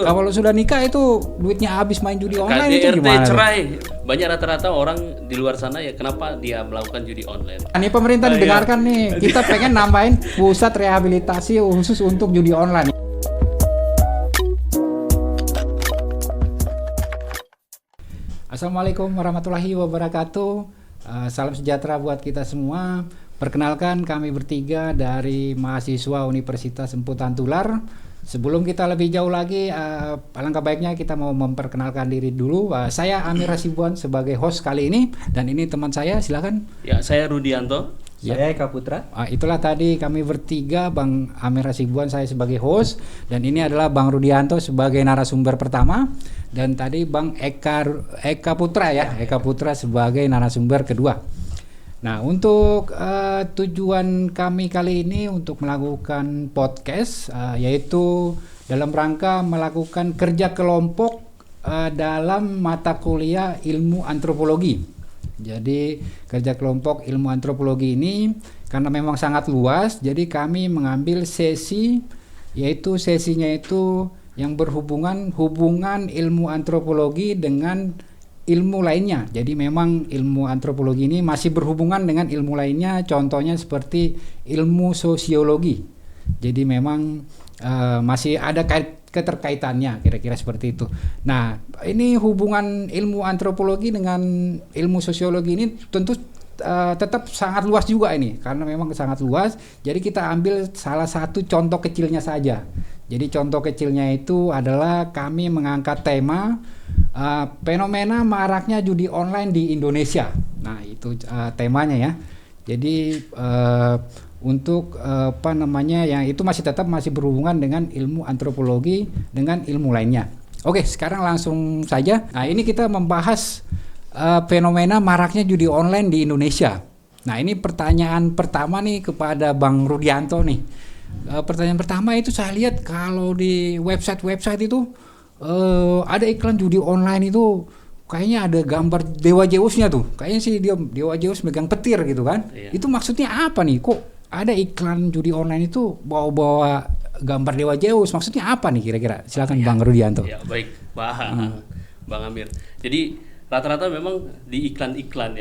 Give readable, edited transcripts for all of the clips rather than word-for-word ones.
Kalau sudah nikah itu duitnya habis main judi online itu KDRT gimana? cerai. Banyak rata-rata orang di luar sana ya kenapa dia melakukan judi online. Ini pemerintah didengarkan nih, kita pengen nambahin pusat rehabilitasi khusus untuk judi online. Assalamualaikum warahmatullahi wabarakatuh. Salam sejahtera buat kita semua. Perkenalkan, kami bertiga dari mahasiswa Universitas Semputan Tular. Sebelum kita lebih jauh lagi, alangkah baiknya kita mau memperkenalkan diri dulu. Saya Amir Hasibuan sebagai host kali ini, dan ini teman saya, silakan. Ya, saya Rudianto. Saya Eka Putra. Itulah tadi kami bertiga, Bang Amir Hasibuan saya sebagai host, dan ini adalah Bang Rudianto sebagai narasumber pertama, dan tadi Bang Eka Putra ya, Eka Putra sebagai narasumber kedua. Nah, untuk tujuan kami kali ini untuk melakukan podcast, yaitu dalam rangka melakukan kerja kelompok dalam mata kuliah ilmu antropologi. Jadi kerja kelompok ilmu antropologi ini karena memang sangat luas, jadi kami mengambil sesi, yaitu sesinya itu yang hubungan ilmu antropologi dengan ilmu lainnya. Jadi memang ilmu antropologi ini masih berhubungan dengan ilmu lainnya, contohnya seperti ilmu sosiologi. Jadi memang masih ada keterkaitannya, kira-kira seperti itu. Nah, ini hubungan ilmu antropologi dengan ilmu sosiologi ini tentu tetap sangat luas juga ini, karena memang sangat luas. Jadi kita ambil salah satu contoh kecilnya saja. Jadi contoh kecilnya itu adalah kami mengangkat tema fenomena maraknya judi online di Indonesia. Nah, itu temanya ya. Jadi untuk yang itu masih berhubungan dengan ilmu antropologi dengan ilmu lainnya. Oke, sekarang langsung saja. Nah, ini kita membahas fenomena maraknya judi online di Indonesia. Nah, ini pertanyaan pertama nih kepada Bang Rudianto nih. Pertanyaan pertama itu saya lihat kalau di website itu ada iklan judi online itu kayaknya ada gambar Dewa Zeusnya tuh. Kayaknya sih Dewa Zeus megang petir gitu kan. Iya. Itu maksudnya apa nih? Kok ada iklan judi online itu bawa-bawa gambar Dewa Zeus? Maksudnya apa nih kira-kira? Silakan Bang Rudianto. Ya, baik, Bang Amir. Jadi rata-rata memang di iklan-iklan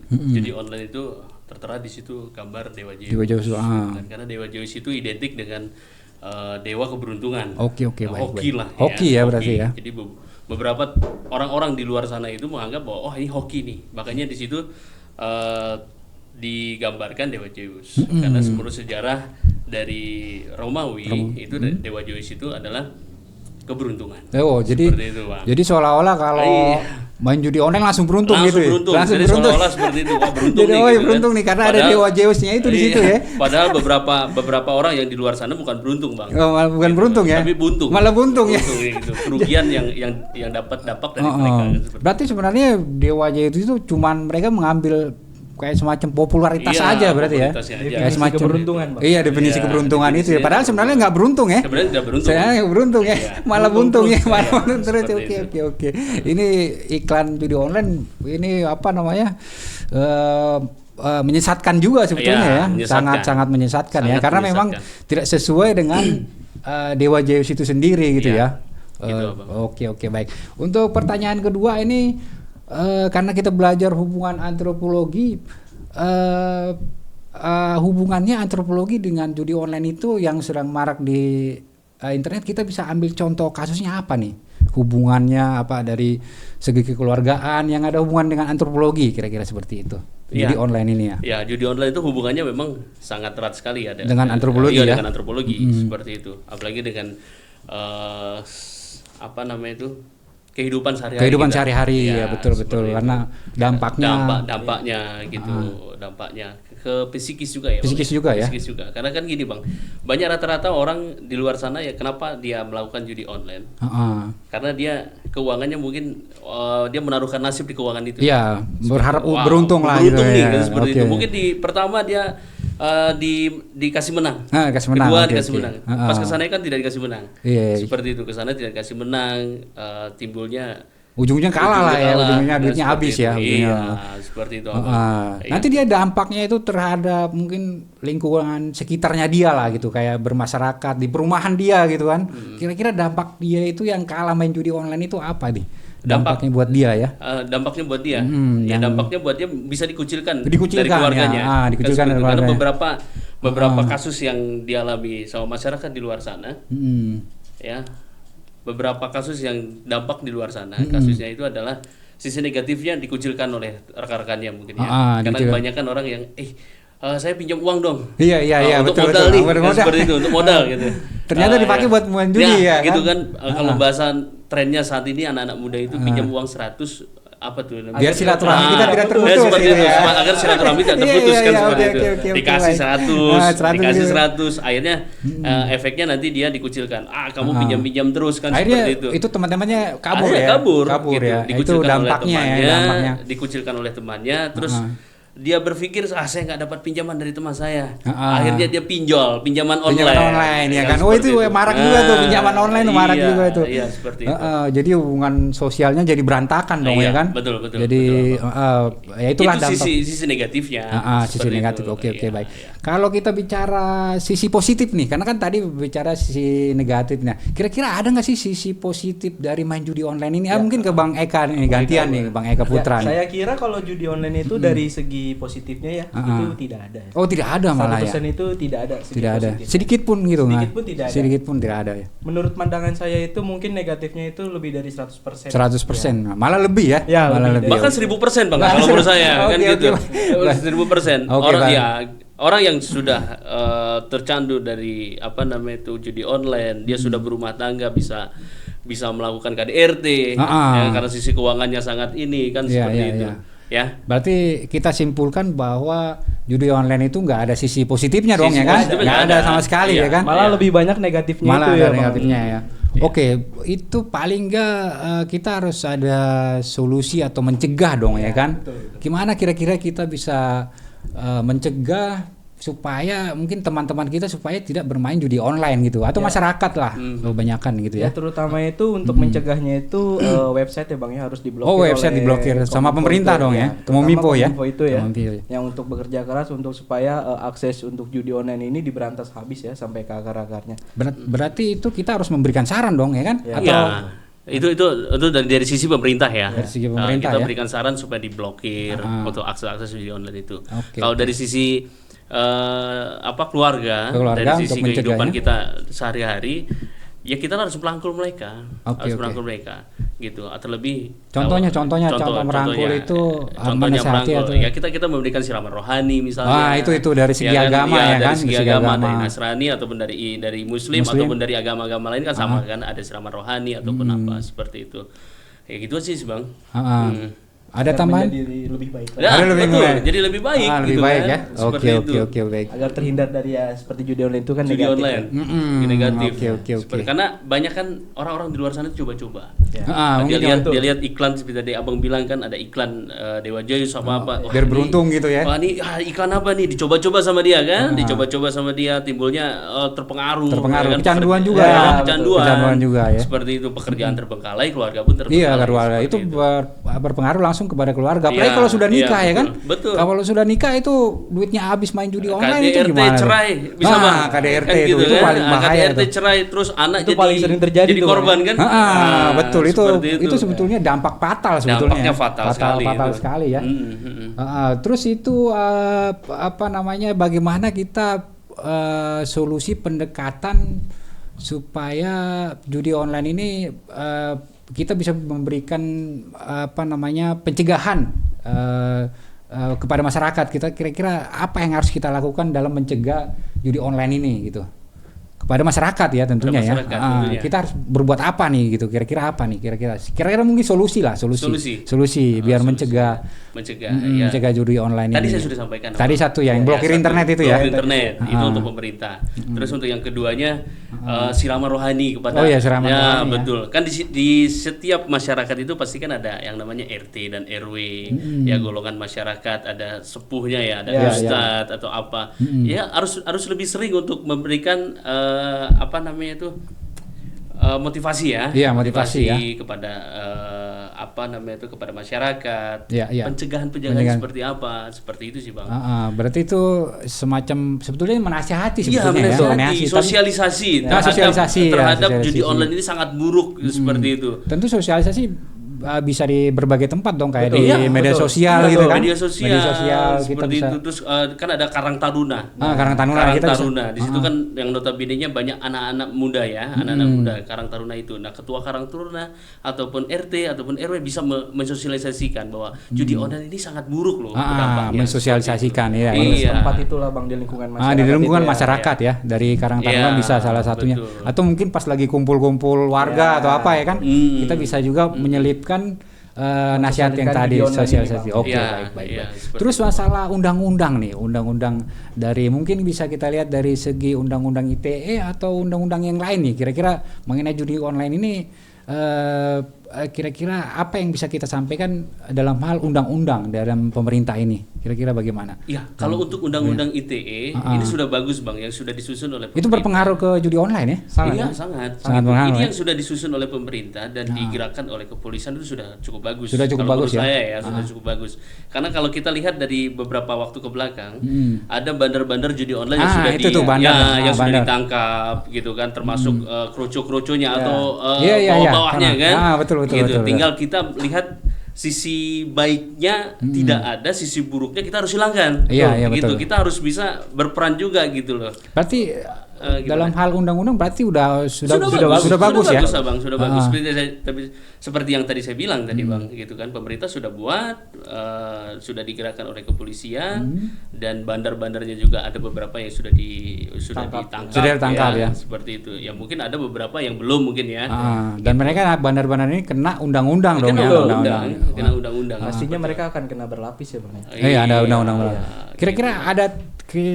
judi online itu tertera di situ gambar Dewa Zeus. Dewa Zeus. Karena Dewa Zeus itu identik dengan dewa keberuntungan. Oke, hoki lah. Hoki ya berarti ya. Jadi beberapa orang-orang di luar sana itu menganggap bahwa ini hoki nih. Makanya di situ digambarkan Dewa Zeus. Karena menurut sejarah dari Romawi itu Dewa Zeus itu adalah keberuntungan. Jadi seolah-olah kalau main judi online langsung beruntung gitu ya. Langsung beruntung. Seolah-olah seperti itu. Beruntung jadi nih, beruntung nih karena ada Dewa Zeusnya itu di situ ya. Padahal beberapa orang yang di luar sana bukan beruntung, Bang. Malah bukan beruntung ya. Tapi buntung. Malah buntung ya. Gitu. Kerugian yang dapat dari mereka. Berarti sebenarnya Dewa Zeus itu cuman mereka mengambil kayak semacam popularitas aja berarti ya. Kayak semacam keberuntungan, Bang. Iya, definisi keberuntungan itu ya. Padahal sebenarnya nggak beruntung ya. Sebenarnya nggak beruntung. Saya nggak beruntung ya. Malah buntung ya. Malah buntung terus. Oke. Ini iklan judi online ini apa namanya? Menyesatkan juga sebetulnya ya. Sangat menyesatkan ya. Karena memang tidak sesuai dengan Dewa Zeus itu sendiri gitu ya. Oke, baik. Untuk pertanyaan kedua ini, karena kita belajar hubungan antropologi, hubungannya antropologi dengan judi online itu yang sedang marak di internet, kita bisa ambil contoh kasusnya apa nih? Hubungannya apa dari segi kekeluargaan yang ada hubungan dengan antropologi, kira-kira seperti itu. Judi online ini ya. Ya, judi online itu hubungannya memang sangat erat sekali ada. Dengan antropologi ya. Dengan antropologi seperti itu. Apalagi dengan kehidupan sehari-hari ya, betul karena dampaknya gitu, dampaknya ke psikis juga ya. Psikis juga. Karena kan gini, Bang, banyak rata-rata orang di luar sana ya kenapa dia melakukan judi online? Karena dia keuangannya mungkin dia menaruhkan nasib di keuangan itu. Iya, berharap beruntung lah gitu nih, ya. Seperti itu. Mungkin di pertama dia dikasih menang. Kedua dikasih menang. Pas kesana kan tidak dikasih menang. Iya. Seperti itu, kesana tidak dikasih menang, timbulnya ujungnya kalah lah ya, ujungnya duitnya Seperti habis itu. ya. Ujungnya. Iya, seperti itu. Iya. Nanti dia dampaknya itu terhadap mungkin lingkungan sekitarnya dia lah gitu, kayak bermasyarakat di perumahan dia gitu kan. Kira-kira dampak dia itu yang kalah main judi online itu apa nih? Dampaknya buat dia ya? Dampaknya buat dia, dampaknya buat dia bisa dikucilkan dari ya. keluarganya. Dikucilkan dari karena keluarganya. beberapa kasus yang dialami sama masyarakat di luar sana, ya, beberapa kasus yang dampak di luar sana, kasusnya itu adalah sisi negatifnya dikucilkan oleh rekan-rekannya mungkin ya, karena kebanyakan orang yang saya pinjam uang dong. Iya, untuk betul, modal nih. Seperti itu, untuk modal gitu. Ternyata dipakai buat main judi ya gitu kan. Kalau bahasan trennya saat ini anak-anak muda itu pinjam uang 100 apa tuh namanya? Biar silaturahmi kita tidak terputus seperti itu, agar silaturahmi tidak terputus kan seperti itu. Dikasih 100, dikasih 100, akhirnya efeknya nanti dia dikucilkan. Kamu pinjam-pinjam terus kan akhirnya seperti itu. Itu teman-temannya kabur gitu. ya. Itu Dikucilkan dampaknya oleh ya, temannya, dikucilkan oleh temannya, terus dia berpikir saya nggak dapat pinjaman dari teman saya. Akhirnya dia pinjaman online ya kan. Itu marak juga tuh, pinjaman online tuh marak juga itu. Iya, seperti itu. Jadi hubungan sosialnya jadi berantakan dong ya kan. Betul. Jadi ya itulah itu dampak. sisi negatifnya. Sisi negatif. Oke, baik. Kalau kita bicara sisi positif nih, karena kan tadi bicara sisi negatifnya. Kira-kira ada nggak sih sisi positif dari main judi online ini? Mungkin ke Bang Eka nih, gantian nih, Bang Eka Putra. Saya kira kalau judi online itu dari segi positifnya ya itu tidak ada. Oh, tidak ada malah ya. 100% itu tidak ada. Tidak ada. Sedikit pun gitu Sedikit pun tidak ada. Sedikit pun tidak ada ya. Menurut pandangan saya itu mungkin negatifnya itu lebih dari 100%. 100%. Ya. Malah lebih ya. Malah lebih. Bahkan 1000% Bang kalau menurut saya kan gitu. 1000%. Orang yang sudah tercandu dari judi online, dia sudah berumah tangga bisa melakukan KDRT ya, karena sisi keuangannya sangat ini kan seperti itu. Ya, berarti kita simpulkan bahwa judi online itu nggak ada sisi positifnya dong ya kan? Nggak ada sama sekali ya kan? Malah lebih banyak negatifnya malah itu ada ya. Negatifnya ya. Oke, itu paling nggak kita harus ada solusi atau mencegah dong ya kan? Betul. Gimana kira-kira kita bisa mencegah supaya mungkin teman-teman kita supaya tidak bermain judi online gitu atau masyarakat lah kebanyakan gitu ya. Terutama itu untuk mencegahnya itu website ya Bang ya harus diblokir. Oh, website diblokir sama pemerintah dong ya. Kominfo ya. Itu ya. Yang untuk bekerja keras untuk supaya akses untuk judi online ini diberantas habis ya sampai ke akar-akarnya. Berarti itu kita harus memberikan saran dong ya kan? Ya. Atau itu dari sisi pemerintah ya. Dari sisi pemerintah kita berikan saran supaya diblokir untuk akses judi online itu. Kalau dari sisi keluarga dari sisi kehidupan kita sehari-hari ya kita harus merangkul mereka, mereka gitu. Atau lebih contoh merangkul itu menasihati atau ya kita memberikan siraman rohani misalnya. Itu dari segi agama ya kan, dari segi agama dari Nasrani ataupun dari Muslim ataupun dari agama-agama lain kan sama kan, ada siraman rohani ataupun apa seperti itu. Ya gitu sih Bang. Ada tambahan? Jadi lebih baik. Jadi lebih baik. Lebih baik kan? Ya. Oke, baik. Agar terhindar dari seperti judi online itu kan judi negatif. Online. Negatif. Oke. Karena banyak kan orang-orang di luar sana coba-coba. Dia lihat iklan seperti tadi Abang bilang kan ada iklan Dewa Jaya sama apa. Biar beruntung gitu ya. Wah, ini iklan apa nih? Dicoba-coba sama dia kan? Dicoba-coba sama dia timbulnya terpengaruh. Kan? Kecanduan juga ya. Kecanduan juga ya. Seperti itu, pekerjaan terbengkalai, keluarga pun terbengkalai. Iya, keluarga itu berpengaruh langsung kepada keluarga. Apalagi kalau sudah nikah ya kan? Betul. Kalau sudah nikah itu duitnya habis main judi online itu gimana? KDRT cerai bisa Bang. KDRT kan itu paling bahaya. KDRT cerai terus anak itu paling sering terjadi jadi korban kan? Betul itu sebetulnya dampak fatal sebetulnya. Dampaknya fatal sekali ya. Terus itu bagaimana kita solusi pendekatan supaya judi online ini kita bisa memberikan pencegahan kepada masyarakat. Kita kira-kira apa yang harus kita lakukan dalam mencegah judi online ini gitu kepada masyarakat ya tentunya ya. Kita harus berbuat apa nih gitu, kira-kira apa nih kira-kira mungkin solusi biar mencegah judi online tadi ini. Saya sudah sampaikan tadi satu yang blokir internet itu ya. Internet itu untuk pemerintah. Terus untuk yang keduanya siraman rohani kepada siraman rohani, betul kan di setiap masyarakat itu pasti kan ada yang namanya RT dan RW ya, golongan masyarakat, ada sepuhnya ya, ada ustadz atau apa ya, harus lebih sering untuk memberikan motivasi ya. Iya, motivasi ya kepada apa namanya itu kepada masyarakat, Ya, ya. pencegahan seperti apa, seperti itu sih Bang. Berarti itu semacam sebetulnya menasihati Iya, sebetulnya menasihati, sosialisasi terhadap judi online ini sangat buruk seperti itu. Tentu sosialisasi bisa di berbagai tempat dong, kayak Betul. di Iya, media betul. sosial Iya, gitu kan. Media sosial kita seperti bisa. itu. Terus kan ada Karang Taruna. Karang Taruna, kita bisa. Di situ kan yang notabene-nya banyak anak-anak muda ya, anak-anak muda Karang Taruna itu. Nah, ketua Karang Taruna ataupun RT ataupun RW bisa mensosialisasikan bahwa judi online ini sangat buruk loh dampaknya. Mensosialisasikan ya. Iya. Tempat itulah Bang di lingkungan masyarakat. Di lingkungan itu ya. masyarakat ya, dari Karang Taruna Iya, bisa salah satunya. betul. Atau mungkin pas lagi kumpul-kumpul warga atau apa ya kan, kita bisa juga menyelipkan nasihat yang tadi, video online sosialisasi. ini, Bang. Oke, Iya, baik. iya, seperti Terus masalah undang-undang nih, undang-undang dari mungkin bisa kita lihat dari segi undang-undang ITE atau undang-undang yang lain nih. Kira-kira mengenai judi online ini kira-kira apa yang bisa kita sampaikan dalam hal undang-undang dalam pemerintah ini? Kira-kira bagaimana? Ya, kalau untuk undang-undang ITE ini sudah bagus Bang, yang sudah disusun oleh Itu berpengaruh ke judi online ya? Iya, sangat. Sangat berpengaruh, Ini ya? yang sudah disusun oleh pemerintah dan digerakkan oleh kepolisian itu sudah cukup bagus. Sudah cukup Kalau bagus menurut ya? saya sudah cukup bagus. Karena kalau kita lihat dari beberapa waktu ke belakang, ada bandar-bandar judi online yang sudah itu tuh bandar. yang sudah Bandar. ditangkap gitu kan, termasuk kroco-kroconya atau Iya. bawah-bawahnya kan. Betul. Gitu. Tinggal kita lihat sisi baiknya tidak ada, sisi buruknya kita harus hilangkan. Iya, gitu. betul. Kita harus bisa berperan juga gitu loh. Berarti dalam hal undang-undang berarti sudah bagus ya? Bang, sudah bagus. Seperti yang tadi saya bilang tadi Bang, gitu kan, pemerintah sudah buat, sudah digerakkan oleh kepolisian dan bandar-bandarnya juga ada beberapa yang sudah ditangkap. Sudah ditangkap ya. Seperti itu. Ya mungkin ada beberapa yang belum mungkin ya. Dan mereka bandar-bandar ini kena undang-undang dong ya. Kena undang-undang. Pastinya mereka akan kena berlapis ya Bang. Iya, ada undang-undang. Kira-kira ada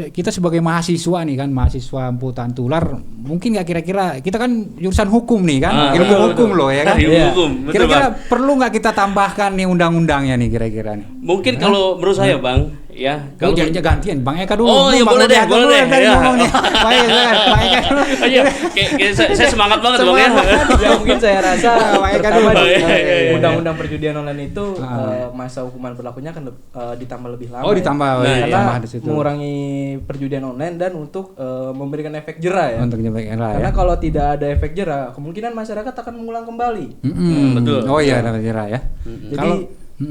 kita sebagai mahasiswa nih kan, mahasiswa amputan tular, mungkin nggak kira-kira kita kan jurusan hukum nih kan, ilmu hukum loh ya kan. Ilmu hukum, betul, kira-kira Bang. perlu nggak kita tambahkan nih undang-undangnya nih kira-kira nih? Mungkin kalau menurut saya Bang, ya Kalau jangan gantian Bang Eka dulu. Oh iya, Bang boleh deh, Eka boleh dulu deh. dari Ya. ngomong nih. Bang Eka dulu. Iya, kayak saya semangat banget Bang ya. Ya mungkin saya rasa Baik, pertama aduh. di Iya. undang-undang perjudian online itu masa hukuman berlakunya akan ditambah lebih lama. Oh, ditambah. ya. Karena Ditambah di situ. mengurangi perjudian online dan untuk memberikan efek jera ya. Untuk nyampe era ya. Karena kalau tidak ada efek jera, kemungkinan masyarakat akan mengulang kembali. Betul. Oh iya, ada jera ya. Jadi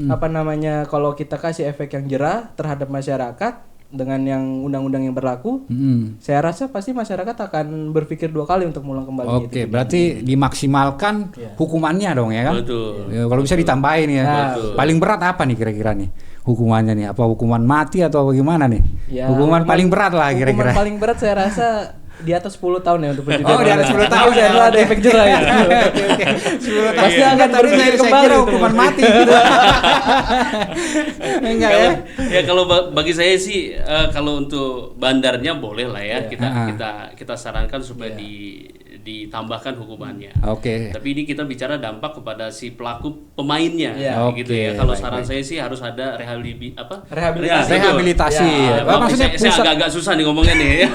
apa namanya, kalau kita kasih efek yang jera terhadap masyarakat dengan yang undang-undang yang berlaku, saya rasa pasti masyarakat akan berpikir dua kali untuk mengulang kembali. Oke, berarti dimaksimalkan hukumannya dong ya kan? Betul. Ya, kalau bisa ditambahin ya. Betul. Paling berat apa nih kira-kira nih hukumannya nih? Apa hukuman mati atau bagaimana nih? Ya, hukuman paling berat lah kira-kira. Hukuman paling berat saya rasa di atas 10 tahun ya untuk perjudian. Oh, di atas 10 tahun ya. Ada efek jera ya. Oke. 10 tahun. Pasti akan Tadi berpikir saya kembali kira gitu. hukuman mati gitu. Enggak ya? Kalau bagi saya sih kalau untuk bandarnya boleh lah ya, kita sarankan supaya ditambahkan hukumannya. Oke. Tapi ini kita bicara dampak kepada si pelaku pemainnya, Ya. gitu Oke, ya. Kalau baik, saran baik. saya sih harus ada Rehabilitasi. Rehabilitasi. Ya, Maksudnya saya agak-agak susah nih ngomongnya nih.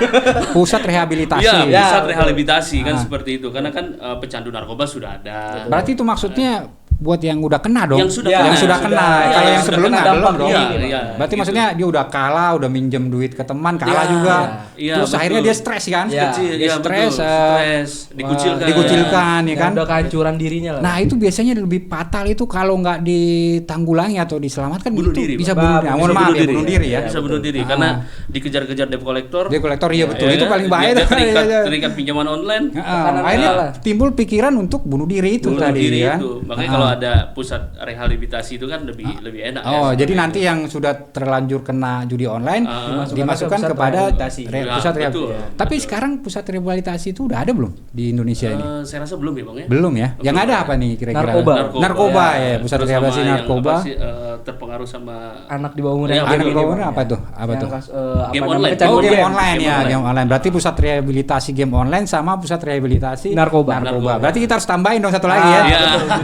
pusat rehabilitasi. Iya, Ya, pusat betul. rehabilitasi kan seperti itu. Karena kan pecandu narkoba sudah ada. Berarti itu maksudnya buat yang udah kena dong. Yang sudah yang kena. sudah kena. Sudah. Kalau Yang yang sudah sebelumnya kena belum dong. dampaknya ini, Iya. Berarti gitu. maksudnya dia udah kalah, udah minjem duit ke teman, kalah Ya, juga. iya, Terus betul. akhirnya dia stres kan? Ya. Kecil, Dia ya, stres, betul. Stres, dikucilkan. dikucilkan ya kan? Udah kehancuran dirinya lah. Nah itu biasanya lebih fatal itu kalau nggak ditanggulangi atau diselamatkan Bunuh itu diri, bisa Pak. bunuh diri. Bisa Mohon maaf ya, bunuh diri ya. Bisa bunuh diri karena dikejar-kejar debt collector. Dia kolektor iya betul, Ya itu kan? paling bahaya Dia tuh. terikat pinjaman online. Tekanan Akhirnya mental lah. timbul pikiran untuk bunuh diri itu Bunuh tadi diri kan. itu. Makanya kalau ada pusat rehabilitasi itu kan lebih enak. Oh, ya, jadi seperti nanti itu. yang sudah terlanjur kena judi online dimasukkan ke pusat kepada rehabilitasi. pusat Ya, rehabilitasi. betul. Tapi sekarang pusat rehabilitasi itu udah ada belum di Indonesia ini? Saya rasa belum ya bang ya. Belum ya. Yang Belum ada ada. apa nih kira-kira? Narkoba. Narkoba ya, pusat Terus rehabilitasi sama yang narkoba. apa sih, terpengaruh sama Anak di bawah umur Iya, yang Anak game di bawah ini, umur Bang, apa ya. tuh? Apa Yang tuh? Game namanya, online. kecanduan Oh, game game. online Game ya, online. game online. Berarti pusat rehabilitasi game online sama pusat rehabilitasi Narkoba. Berarti kita harus tambahin dong satu lagi ya. Iya.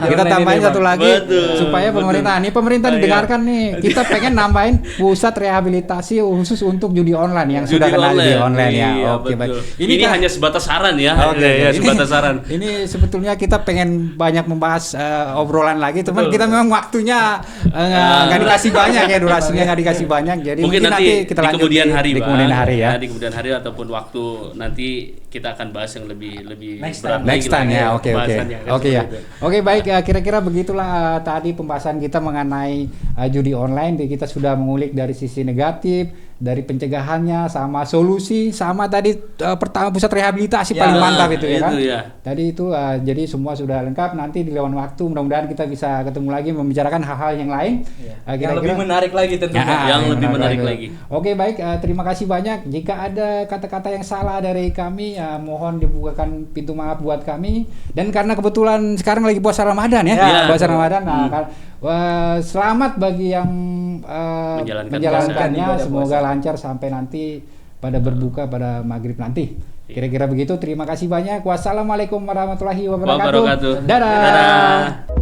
Kita online tambahin tambahin satu lagi supaya pemerintah didengarkan nih. Kita pengen nambahin pusat rehabilitasi khusus untuk judi online yang sudah kenal judi online ya. Oke, baik. Ini hanya sebatas saran ya. Oke, sebatas saran. Ini sebetulnya kita pengen banyak membahas obrolan lagi, teman. Kita memang waktunya nggak dikasih banyak ya, durasinya nggak dikasih banyak. Jadi mungkin nanti kita lanjut di kemudian hari, di kemudian hari ya. Di kemudian hari ataupun waktu nanti kita akan bahas yang lebih next time ya. Oke ya. Oke, baik, kira-kira begitulah tadi pembahasan kita mengenai judi online. Kita sudah mengulik dari sisi negatif, dari pencegahannya, sama solusi, sama tadi pertama pusat rehabilitasi paling mantap itu ya kan. Tadi itu jadi semua sudah lengkap. Nanti di lain waktu mudah-mudahan kita bisa ketemu lagi membicarakan hal-hal yang lain. Yang lebih menarik lagi tentunya. Yang lebih menarik lagi. Oke, baik, terima kasih banyak. Jika ada kata-kata yang salah dari kami, mohon dibukakan pintu maaf buat kami. Dan karena kebetulan sekarang lagi puasa Ramadan ya, puasa Ramadan. Selamat bagi yang menjalankannya. Semoga lancar sampai nanti pada berbuka pada maghrib nanti. Kira-kira begitu. Terima kasih banyak. Wassalamualaikum warahmatullahi wabarakatuh. Dadah.